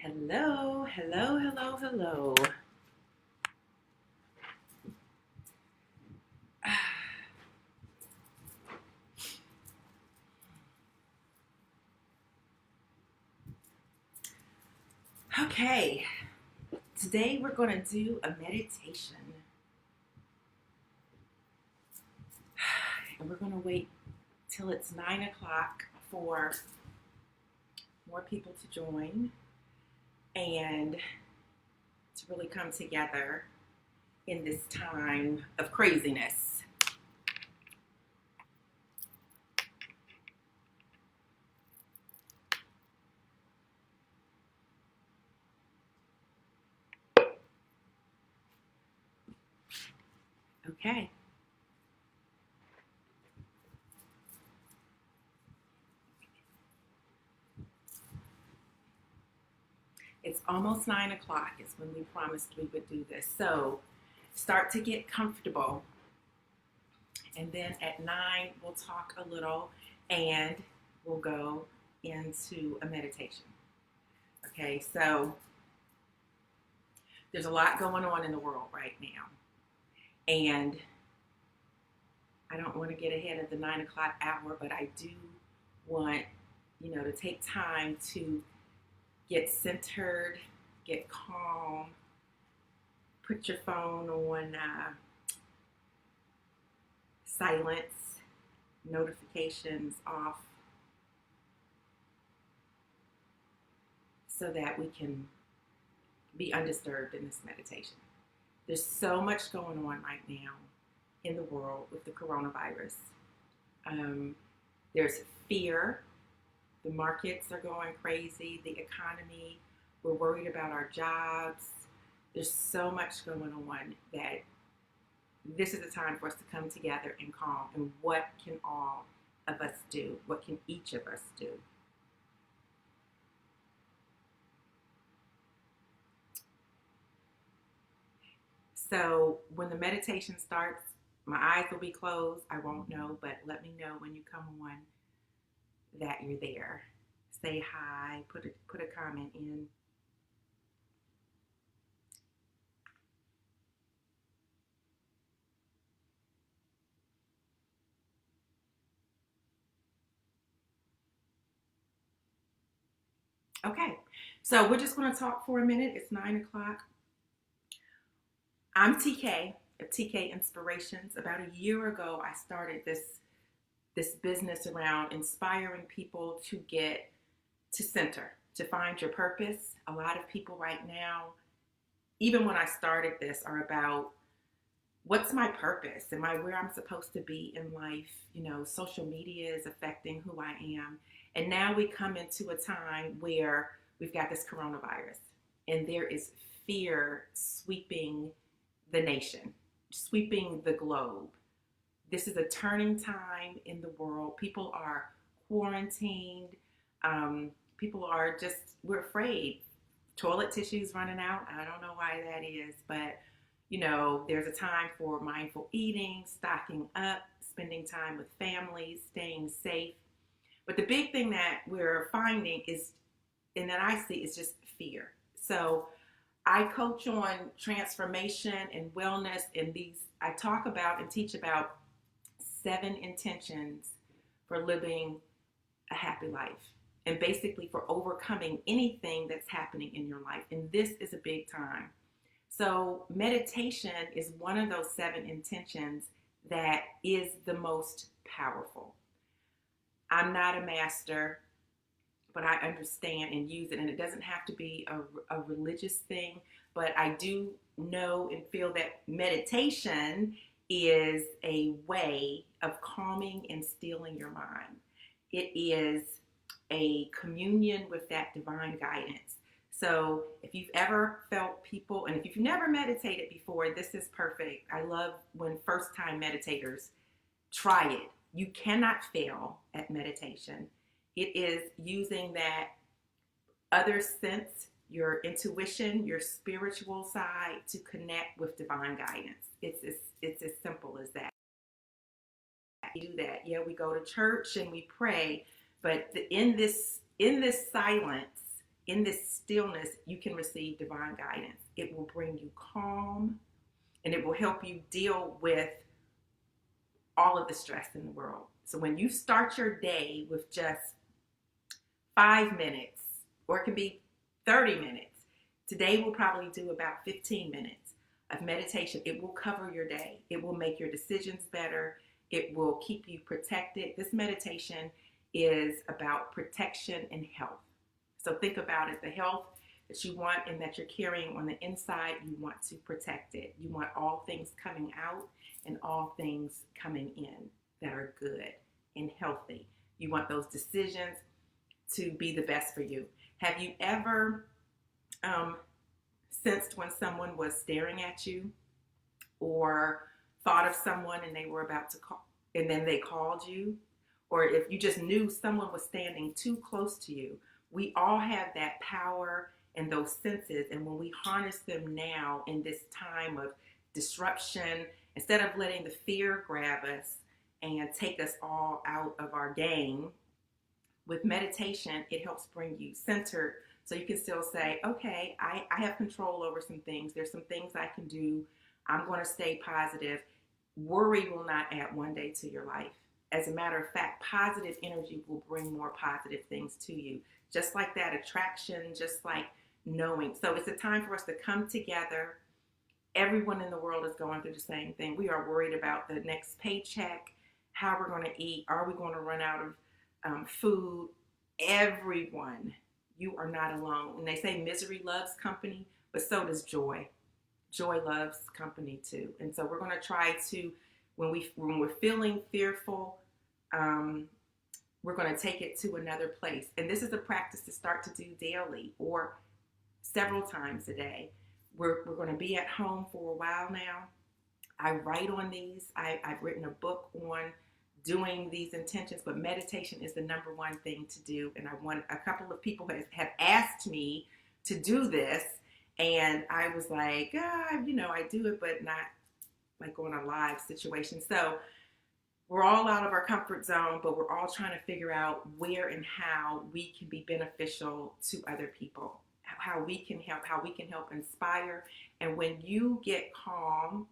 Hello, hello, hello, hello. Okay, today we're going to do a meditation. And we're going to wait till it's 9 o'clock for more people to join and to really come together in this time of craziness. Okay. It's almost 9 o'clock. It's when we promised we would do this. So start to get comfortable. And then at 9, we'll talk a little and we'll go into a meditation. Okay, so there's a lot going on in the world right now. And I don't want to get ahead of the 9 o'clock hour, but I do want, to take time to get centered, get calm, put your phone on silence, notifications off, so that we can be undisturbed in this meditation. There's so much going on right now in the world with the coronavirus. There's fear. The markets are going crazy. The economy. We're worried about our jobs. There's so much going on that this is a time for us to come together and calm. And what can all of us do? What can each of us do? So when the meditation starts, my eyes will be closed. I won't know, but let me know when you come on that you're there. Say hi, put a comment in. Okay, so we're just going to talk for a minute. It's 9 o'clock. I'm TK of TK Inspirations. About a year ago, I started this business around inspiring people to get to center, to find your purpose. A lot of people right now, even when I started this, are about what's my purpose? Am I where I'm supposed to be in life? Social media is affecting who I am. And now we come into a time where we've got this coronavirus and there is fear sweeping the nation, sweeping the globe. This is a turning time in the world. People are quarantined. People are we're afraid. Toilet tissue's running out. I don't know why that is, but there's a time for mindful eating, stocking up, spending time with families, staying safe. But the big thing that we're finding is, and that I see, is just fear. So I coach on transformation and wellness, and I talk about and teach about 7 intentions for living a happy life, and basically for overcoming anything that's happening in your life. And this is a big time. So meditation is one of those 7 intentions that is the most powerful. I'm not a master, but I understand and use it. And it doesn't have to be a religious thing, but I do know and feel that meditation is a way of calming and stilling your mind. It is a communion with that divine guidance. So if you've ever felt people, and if you've never meditated before, this is perfect. I love when first time meditators try it. You cannot fail at meditation. It is using that other sense, your intuition, your spiritual side, to connect with divine guidance. It's as simple as that. We do that. We go to church and we pray, but in this silence, in this stillness, you can receive divine guidance. It will bring you calm, and it will help you deal with all of the stress in the world. So when you start your day with just 5 minutes, or it can be 30 minutes, today we'll probably do about 15 minutes of meditation. It will cover your day. It will make your decisions better. It will keep you protected. This meditation is about protection and health. So think about it, the health that you want and that you're carrying on the inside, you want to protect it. You want all things coming out and all things coming in that are good and healthy. You want those decisions to be the best for you. Have you ever sensed when someone was staring at you, or thought of someone and they were about to call and then they called you? Or if you just knew someone was standing too close to you? We all have that power and those senses, and when we harness them now in this time of disruption, instead of letting the fear grab us and take us all out of our game, with meditation, it helps bring you centered, so you can still say, okay, I have control over some things. There's some things I can do. I'm going to stay positive. Worry will not add one day to your life. As a matter of fact, positive energy will bring more positive things to you. Just like that attraction, just like knowing. So it's a time for us to come together. Everyone in the world is going through the same thing. We are worried about the next paycheck, how we're going to eat. Are we going to run out of food? Everyone, you are not alone. And they say misery loves company, but so does joy. Joy loves company too. And so we're going to try to, when we're feeling fearful, we're going to take it to another place. And this is a practice to start to do daily or several times a day. We're going to be at home for a while now. I write on these. I've written a book on doing these intentions, but meditation is the number one thing to do. And a couple of people have asked me to do this, and I was like, I do it, but not like on a live situation. So we're all out of our comfort zone, but we're all trying to figure out where and how we can be beneficial to other people, how we can help inspire. And when you get calm,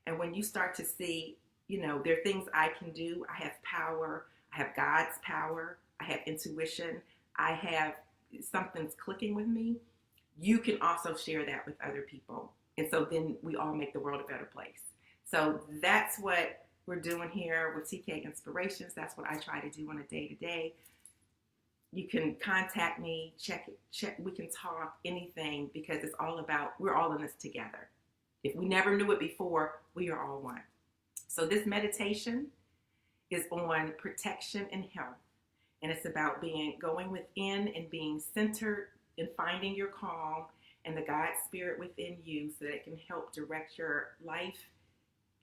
and when you start to see, there are things I can do. I have power. I have God's power. I have intuition. I have something's clicking with me. You can also share that with other people. And so then we all make the world a better place. So that's what we're doing here with TK Inspirations. That's what I try to do on a day-to-day. You can contact me, check, we can talk, anything, because it's all about, we're all in this together. If we never knew it before, we are all one. So this meditation is on protection and health. And it's about going within and being centered and finding your calm and the God spirit within you so that it can help direct your life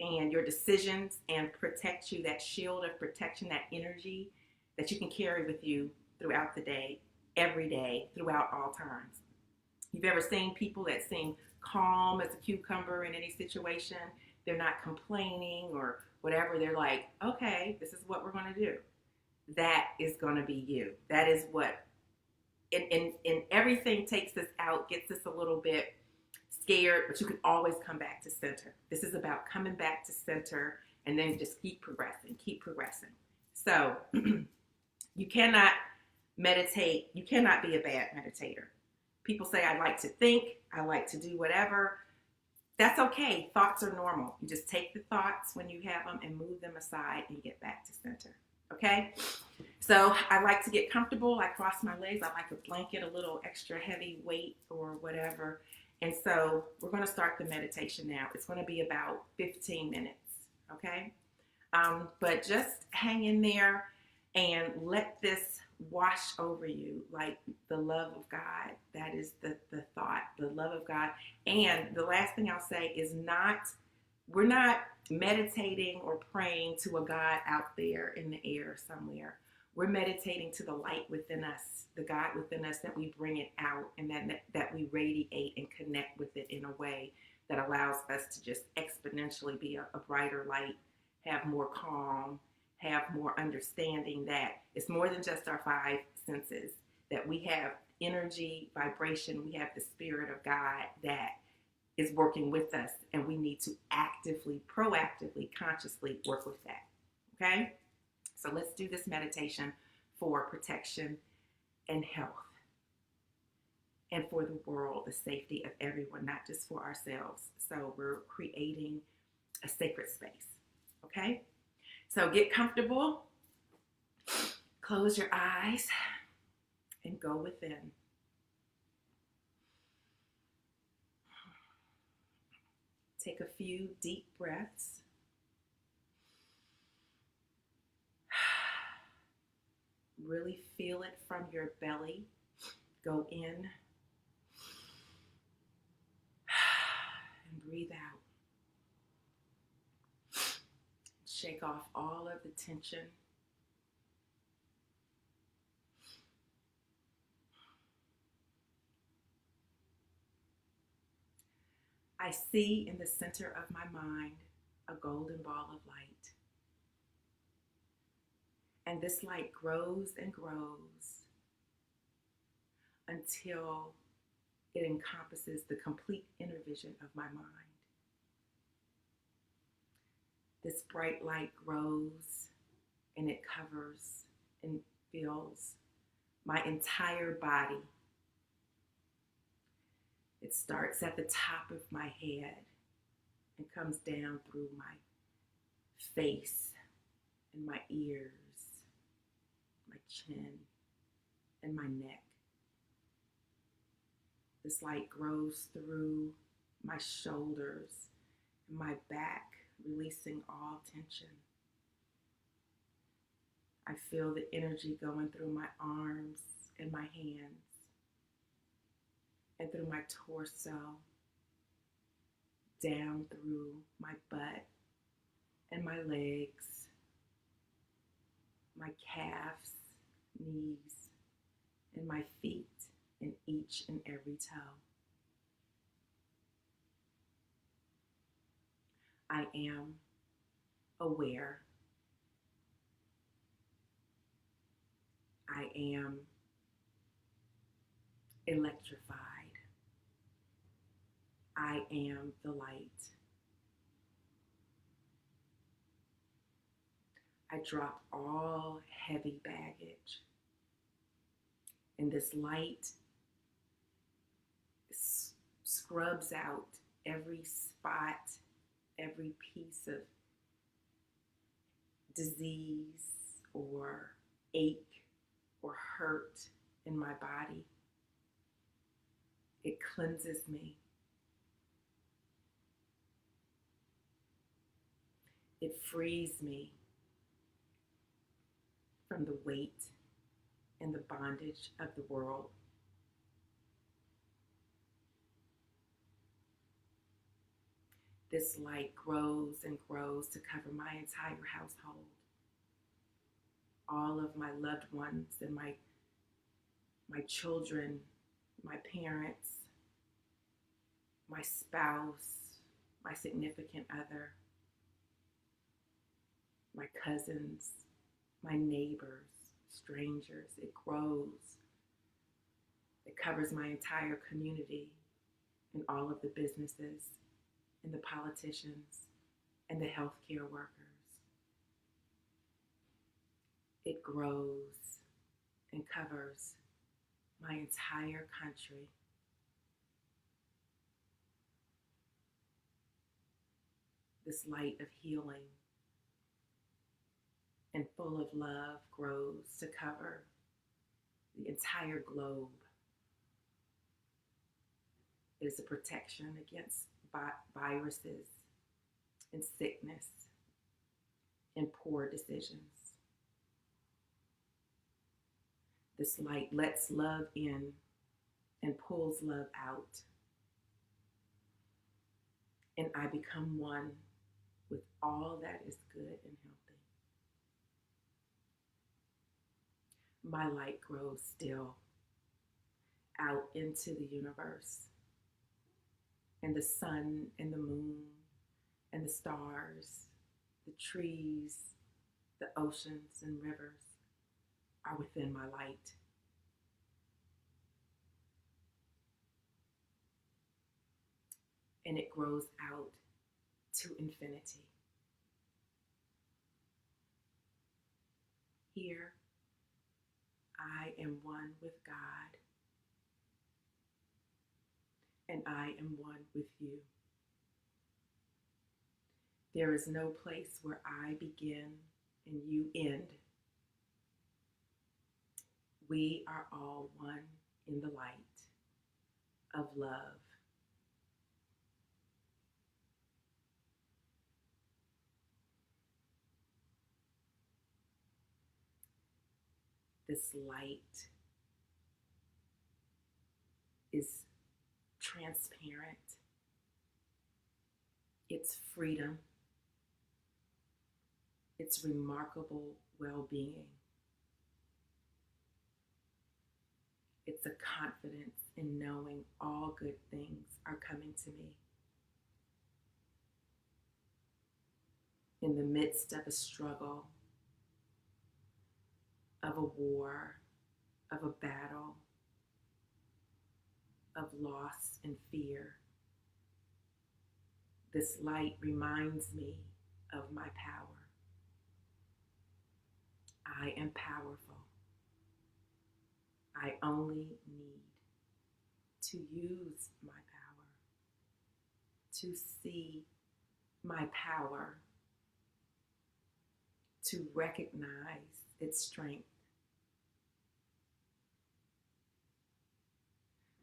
and your decisions and protect you, that shield of protection, that energy that you can carry with you throughout the day, every day, throughout all times. You've ever seen people that seem calm as a cucumber in any situation? They're not complaining or whatever. They're like, okay, this is what we're going to do. That is going to be you. That is what, and everything takes us out, gets us a little bit scared, but you can always come back to center. This is about coming back to center and then just keep progressing. So you cannot meditate. You cannot be a bad meditator. People say, I like to think, I like to do whatever. That's okay. Thoughts are normal. You just take the thoughts when you have them and move them aside and get back to center. Okay? So I like to get comfortable. I cross my legs. I like a blanket, a little extra heavy weight or whatever. And so we're going to start the meditation now. It's going to be about 15 minutes. Okay? But just hang in there and let this wash over you like the love of God. That is the thought, the love of God. And the last thing I'll say is we're not meditating or praying to a God out there in the air somewhere. We're meditating to the light within us, the God within us, that we bring it out and that we radiate and connect with it in a way that allows us to just exponentially be a brighter light, have more calm, have more understanding that it's more than just our five senses. that we have energy, vibration, we have the Spirit of God that is working with us, and we need to actively, proactively, consciously work with that. Okay? So let's do this meditation for protection and health, and for the world, the safety of everyone, not just for ourselves. So we're creating a sacred space. Okay? So get comfortable, close your eyes, and go within. Take a few deep breaths. Really feel it from your belly. Go in and breathe out. Shake off all of the tension. I see in the center of my mind a golden ball of light. And this light grows and grows until it encompasses the complete inner vision of my mind. This bright light grows and it covers and fills my entire body. It starts at the top of my head and comes down through my face and my ears, my chin, and my neck. This light grows through my shoulders and my back, releasing all tension. I feel the energy going through my arms and my hands, and through my torso, down through my butt and my legs, my calves, knees, and my feet, and each and every toe. I am aware. I am electrified. I am the light. I drop all heavy baggage. And this light scrubs out every spot, every piece of disease or ache or hurt in my body. It cleanses me. It frees me from the weight and the bondage of the world. This light grows and grows to cover my entire household. All of my loved ones and my children, my parents, my spouse, my significant other, my cousins, my neighbors, strangers. It grows. It covers my entire community and all of the businesses and the politicians and the healthcare workers. It grows and covers my entire country. This light of healing and full of love grows to cover the entire globe. It is a protection against viruses and sickness and poor decisions. This light lets love in and pulls love out. And I become one with all that is good and healthy. My light grows still out into the universe. And the sun and the moon and the stars, the trees, the oceans and rivers are within my light. and it grows out to infinity. Here, I am one with God, and I am one with you. There is no place where I begin and you end. We are all one in the light of love. This light is transparent. It's freedom. It's remarkable well-being. It's a confidence in knowing all good things are coming to me. In the midst of a struggle, of a war, of a battle, of loss and fear, this light reminds me of my power. I am powerful. I only need to use my power, to see my power, to recognize its strength.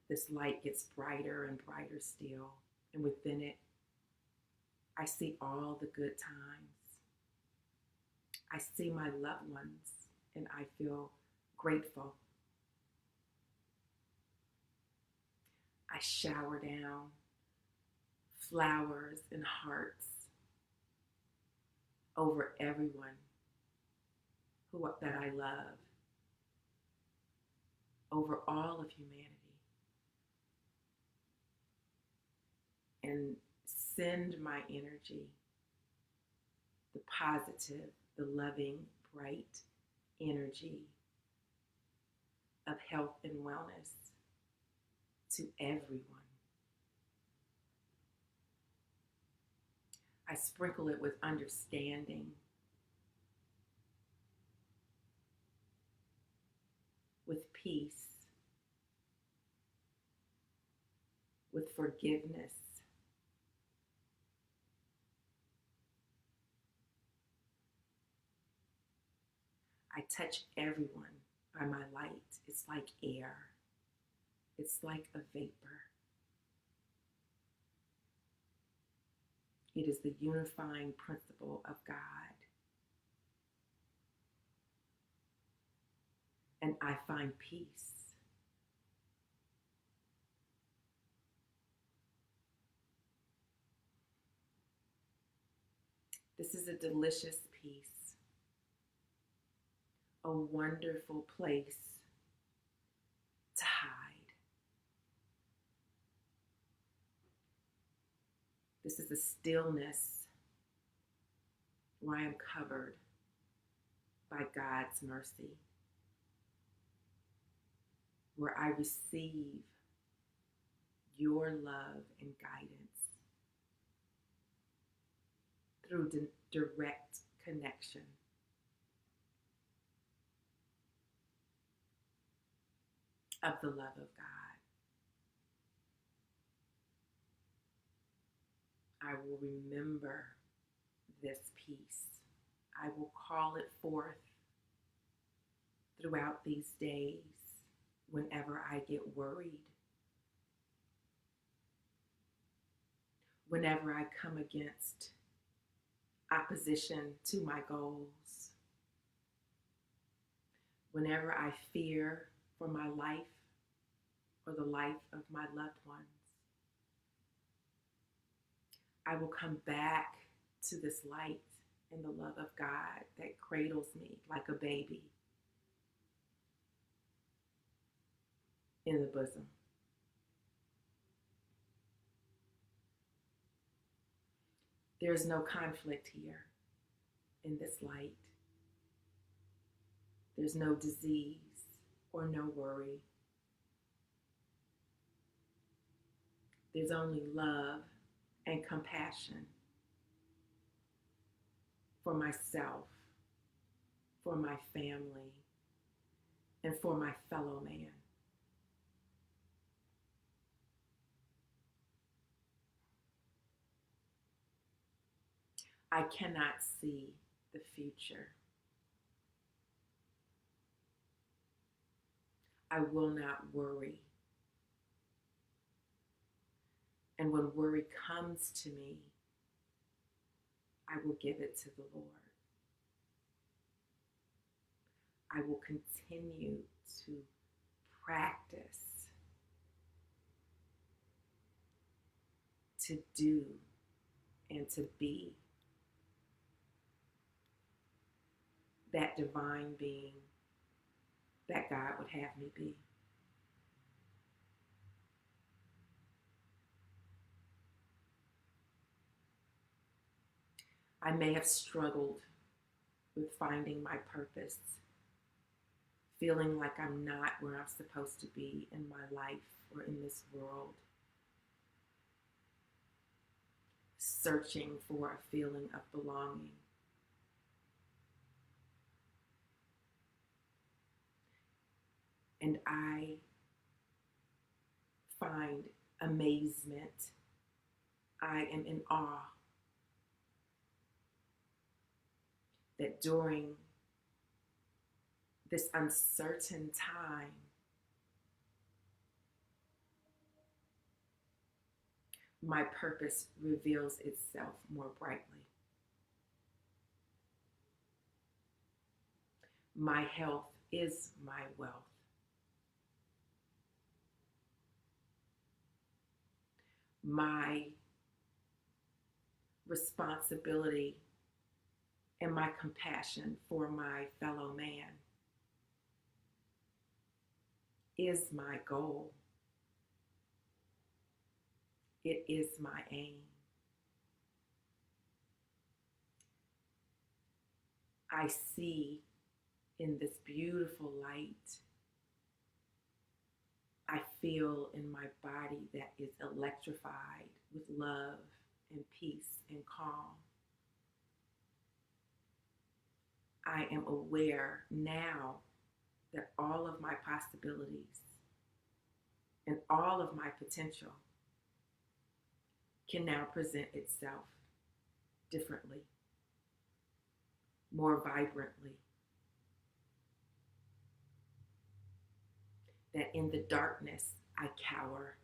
This light gets brighter and brighter still, and within it, I see all the good times. I see my loved ones, and I feel grateful. I shower down flowers and hearts over everyone that I love, over all of humanity, and send my energy, the positive, the loving, bright energy of health and wellness to everyone. I sprinkle it with understanding, with peace, with forgiveness. I touch everyone by my light. It's like air. It's like a vapor. It is the unifying principle of God. And I find peace. This is a delicious peace, a wonderful place to hide. This is a stillness where I am covered by God's mercy, where I receive your love and guidance through direct connection. Of the love of God. I will remember this peace. I will call it forth throughout these days whenever I get worried, whenever I come against opposition to my goals, whenever I fear for my life or the life of my loved ones. I will come back to this light and the love of God that cradles me like a baby in the bosom. There is no conflict here in this light. There's no disease or no worry. There's only love and compassion for myself, for my family, and for my fellow man. I cannot see the future. I will not worry. And when worry comes to me, I will give it to the Lord. I will continue to practice, to do, and to be that divine being that God would have me be. I may have struggled with finding my purpose, feeling like I'm not where I'm supposed to be in my life or in this world, searching for a feeling of belonging. And I find amazement. I am in awe that during this uncertain time, my purpose reveals itself more brightly. My health is my wealth. My responsibility and my compassion for my fellow man is my goal. It is my aim. I see in this beautiful light. I feel in my body that is electrified with love and peace and calm. I am aware now that all of my possibilities and all of my potential can now present itself differently, more vibrantly. That in the darkness, I cower,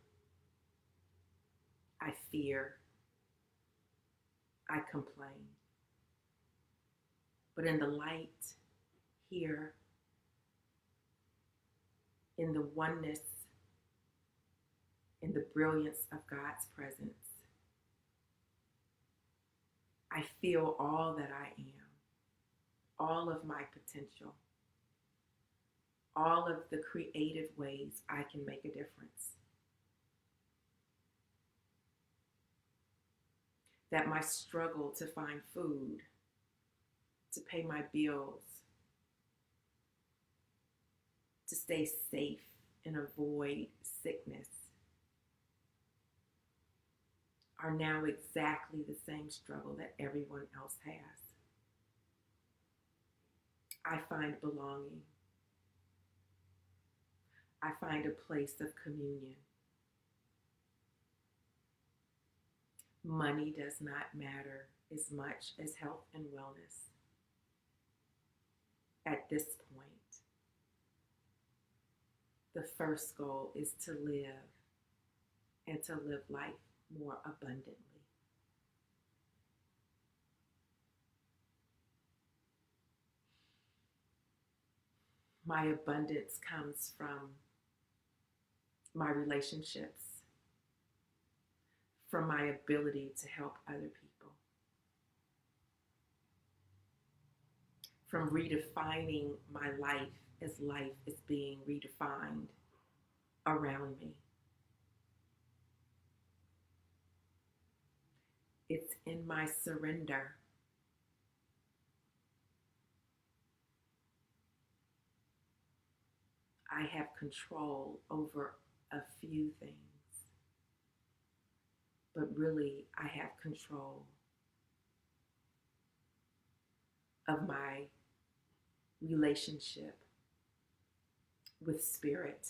I fear, I complain. But in the light here, in the oneness, in the brilliance of God's presence, I feel all that I am, all of my potential, all of the creative ways I can make a difference. That my struggle to find food, to pay my bills, to stay safe and avoid sickness are now exactly the same struggle that everyone else has. I find belonging. I find a place of communion. Money does not matter as much as health and wellness. At this point, the first goal is to live and to live life more abundantly. My abundance comes from my relationships, from my ability to help other people, from redefining my life as life is being redefined around me. It's in my surrender. I have control over a few things. but really I have control of my relationship with spirit,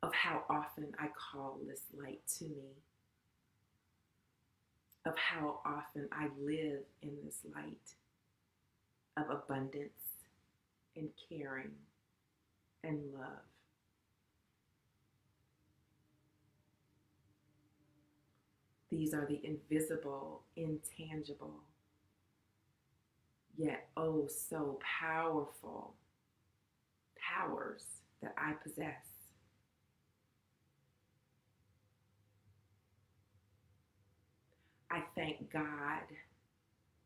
of how often I call this light to me, of how often I live in this light of abundance and caring and love. These are the invisible, intangible, yet oh so powerful powers that I possess. I thank God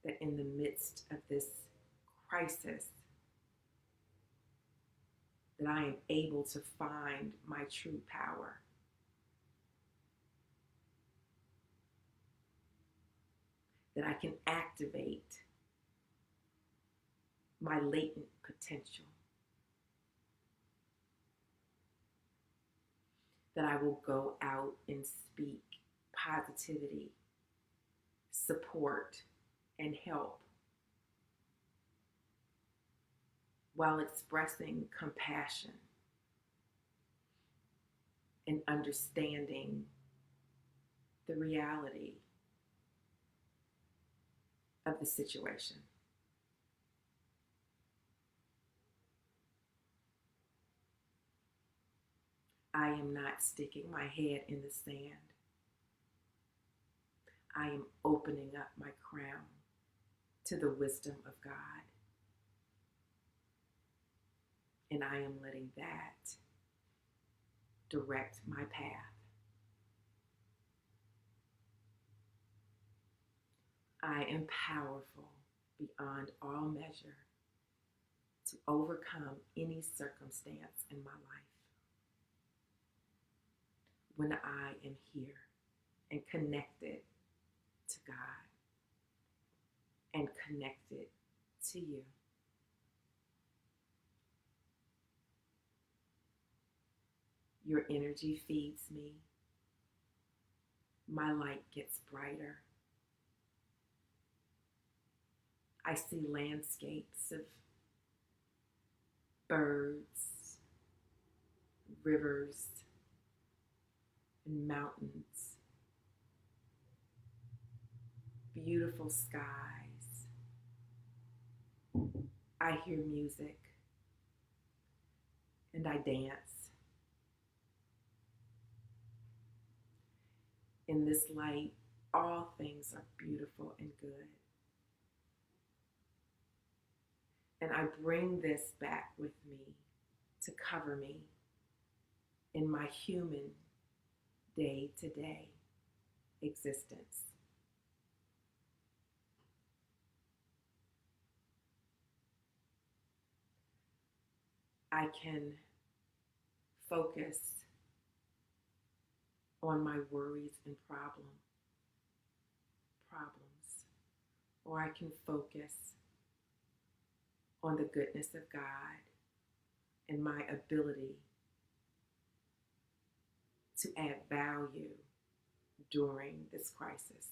that in the midst of this crisis, that I am able to find my true power. That I can activate my latent potential. That I will go out and speak positivity, support, and help while expressing compassion and understanding the reality of the situation. I am not sticking my head in the sand. I am opening up my crown to the wisdom of God. And I am letting that direct my path. I am powerful beyond all measure to overcome any circumstance in my life when I am here and connected to God and connected to you. Your energy feeds me. My light gets brighter. I see landscapes of birds, rivers, and mountains, beautiful skies. I hear music and I dance. In this light, all things are beautiful and good. And I bring this back with me to cover me in my human day-to-day existence. I can focus on my worries and problems, or I can focus on the goodness of God and my ability to add value during this crisis.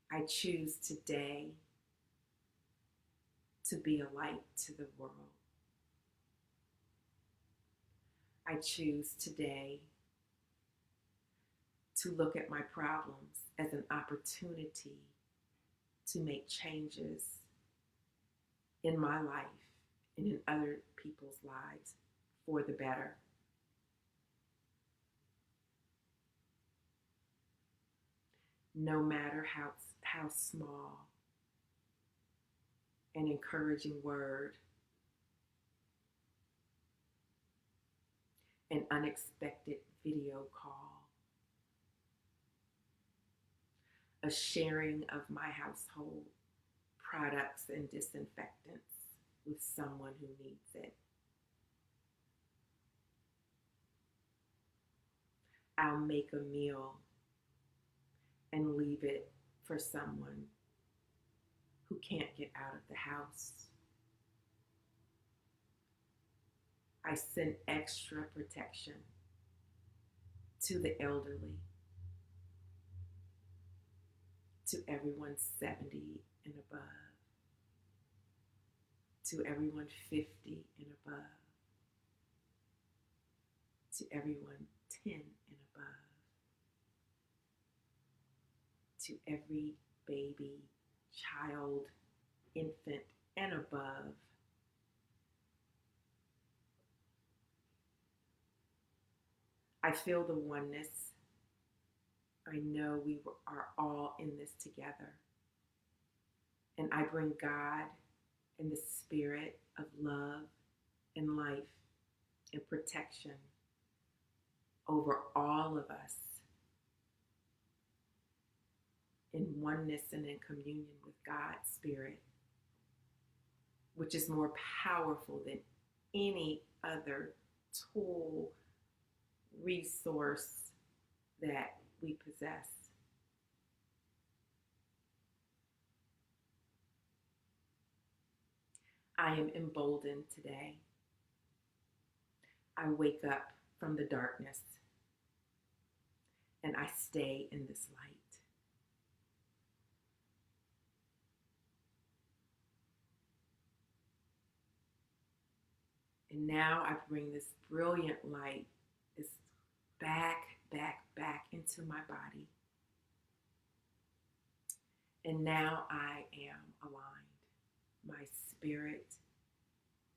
I choose today to be a light to the world. I choose today to look at my problems as an opportunity to make changes in my life and in other people's lives for the better. No matter how small, an encouraging word, an unexpected video call, a sharing of my household products and disinfectants with someone who needs it. I'll make a meal and leave it for someone who can't get out of the house. I send extra protection to the elderly, to everyone 70 and above, to everyone 50 and above, to everyone 10 and above, to every baby, child, infant, and above. I feel the oneness. I know we are all in this together. And I bring God and the spirit of love and life and protection over all of us in oneness and in communion with God's spirit, which is more powerful than any other tool, resource that we possess. I am emboldened today. I wake up from the darkness and I stay in this light. And now I bring this brilliant light, this back into my body. And now I am aligned, my spirit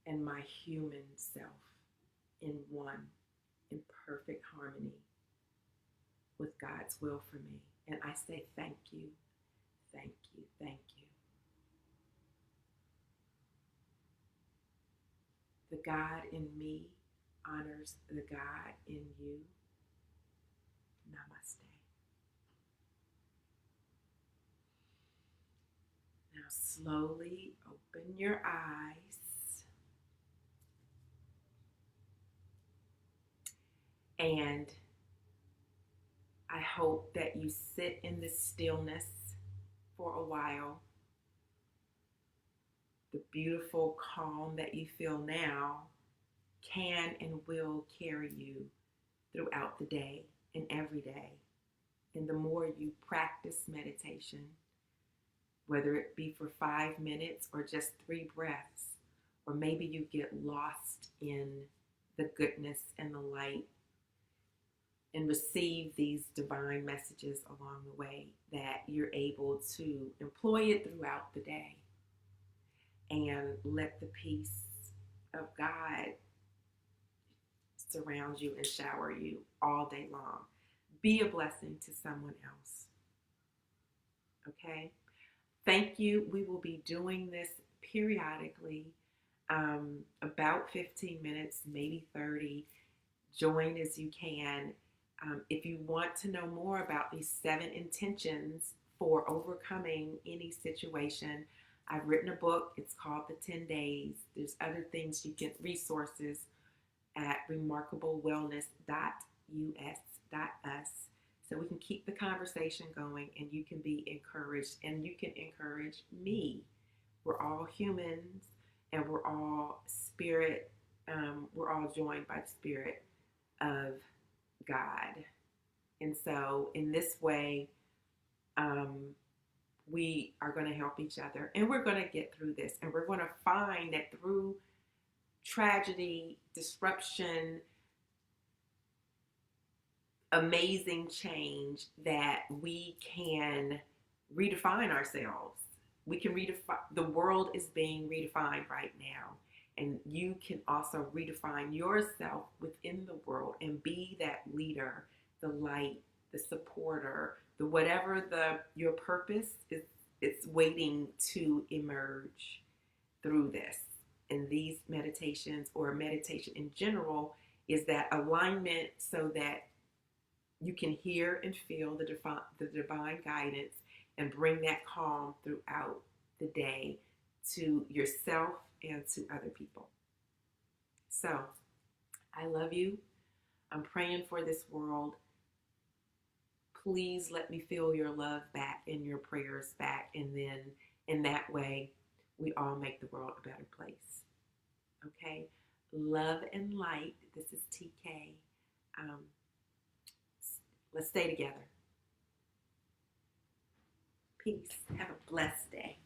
and my human self in one, in perfect harmony with God's will for me. And I say thank you, thank you, thank you. The God in me honors the God in you. Namaste. Now slowly open your eyes. And I hope that you sit in this stillness for a while. The beautiful calm that you feel now can and will carry you throughout the day and every day. And the more you practice meditation, whether it be for 5 minutes or just 3 breaths, or maybe you get lost in the goodness and the light and receive these divine messages along the way, that you're able to employ it throughout the day and let the peace of God surround you and shower you all day long. Be a blessing to someone else. Okay? Thank you. We will be doing this periodically, about 15 minutes, maybe 30. Join as you can. If you want to know more about these 7 intentions for overcoming any situation, I've written a book. It's called The 10 Days. There's other things you can, resources at remarkablewellness.us. So we can keep the conversation going and you can be encouraged and you can encourage me. We're all humans and we're all spirit. We're all joined by the spirit of God. And so in this way, we are going to help each other and we're going to get through this. And we're going to find that through tragedy, disruption, amazing change, that we can redefine ourselves. We can redefine, the world is being redefined right now. And you can also redefine yourself within the world and be that leader, the light, the supporter, the whatever your purpose is. It's waiting to emerge through this. And these meditations, or meditation in general, is that alignment so that you can hear and feel the divine guidance and bring that calm throughout the day to yourself and to other people. So, I love you. I'm praying for this world. Please let me feel your love back and your prayers back. And then in that way, we all make the world a better place. Okay? love and light. This is TK. Um, let's stay together. Peace. Have a blessed day.